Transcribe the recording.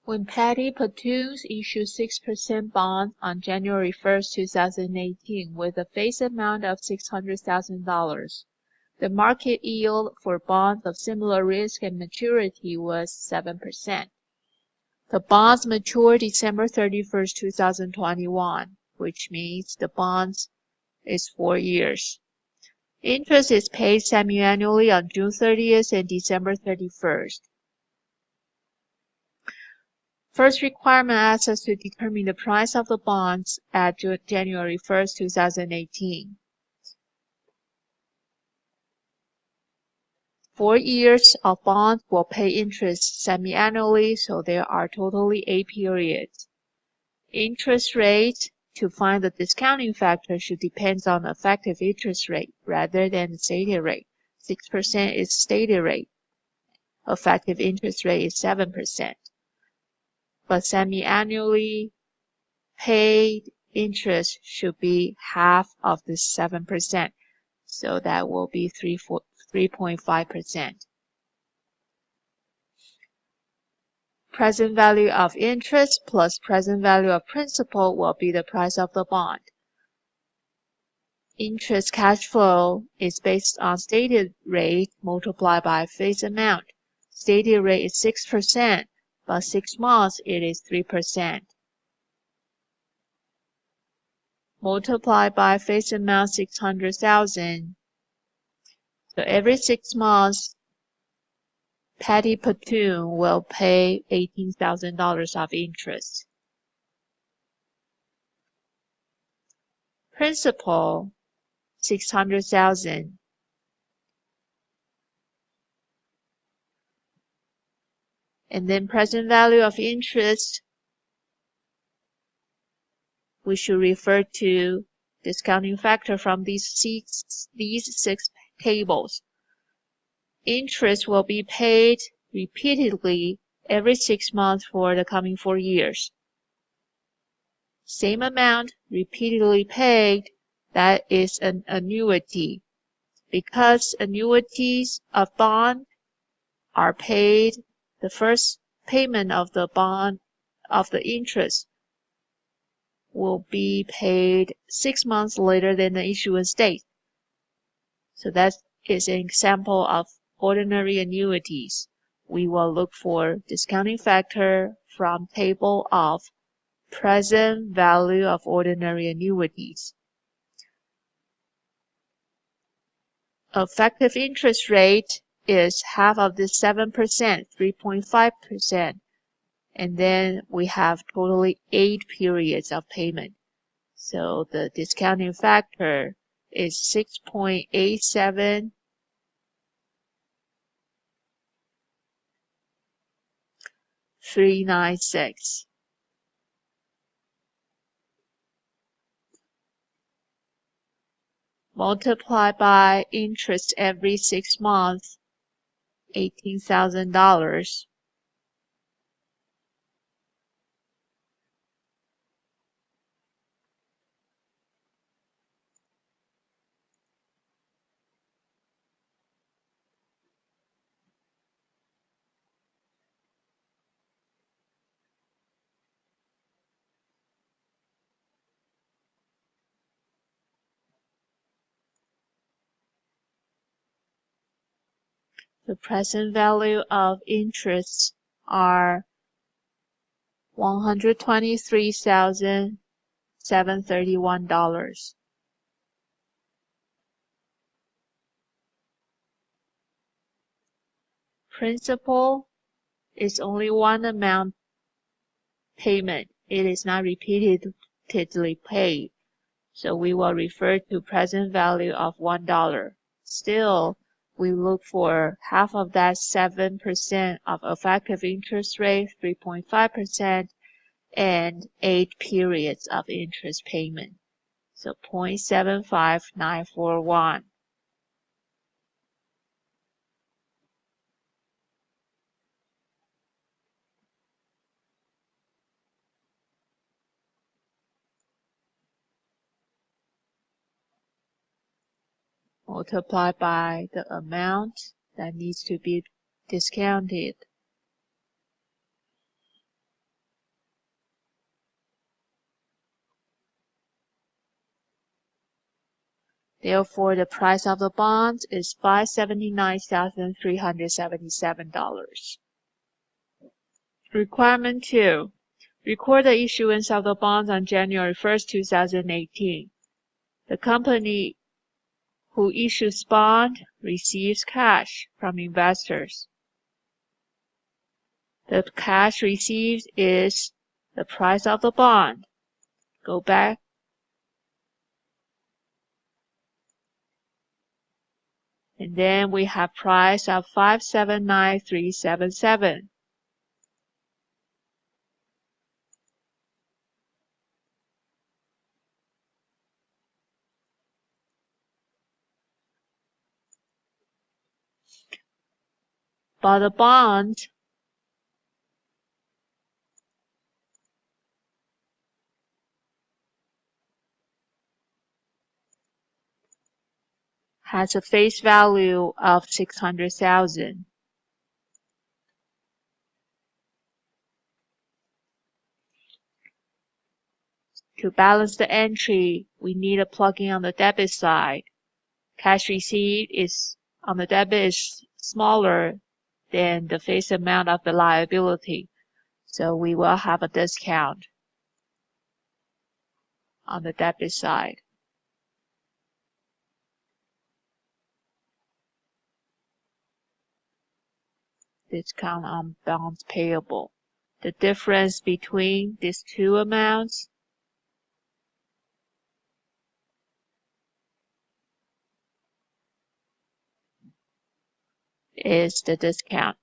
When Patty Platoons issued 6% bonds on January 1st, 2018 with a face amount of $600,000, the market yield for bonds of similar risk and maturity was 7%. The bonds mature December 31st, 2021, which means the bonds is 4 years. Interest is paid semi-annually on June 30th and December 31st. First requirement asks us to determine the price of the bonds at January 1st, 2018. 4 years of bonds will pay interest semi-annually, so there are totally 8 periods. Interest rate to find the discounting factor should depend on the effective interest rate rather than the stated rate. 6% is stated rate. Effective interest rate is 7%. But semi-annually paid interest should be half of this 7%. So that will be 3.5%. Present value of interest plus present value of principal will be the price of the bond. Interest cash flow is based on stated rate multiplied by face amount. Stated rate is 6%, but 6 months it is 3%. Multiplied by face amount 600,000. So every 6 months, Patty Platoon will pay $18,000 of interest. Principal, $600,000. And then present value of interest, we should refer to discounting factor from these six tables. Interest will be paid repeatedly every 6 months for the coming 4 years. Same amount repeatedly paid, that is an annuity. Because annuities of bond are paid, the first payment of the bond of the interest will be paid 6 months later than the issuance date. So that is an example of ordinary annuities. We will look for discounting factor from table of present value of ordinary annuities. Effective interest rate is half of this 7%, 3.5%. And then we have totally 8 periods of payment. So the discounting factor is 6.87. $396. Multiply by interest every 6 months, $18,000. The present value of interest are $123,731. Principal is only one amount payment. It is not repeatedly paid. So we will refer to present value of $1. Still, we look for half of that 7% of effective interest rate, 3.5%, and 8 periods of interest payment. So 0.75941. Multiplied by the amount that needs to be discounted. Therefore, the price of the bonds is $579,377. Requirement 2. Record the issuance of the bonds on January 1st, 2018. The company who issues bond receives cash from investors. The cash received is the price of the bond. Go back. And then we have price of 579,377. But the bond has a face value of 600,000. To balance the entry, we need a plug-in on the debit side. Cash received is on the debit is smaller than the face amount of the liability, so we will have a discount on the debit side. Discount on bonds payable. The difference between these two amounts is the discount.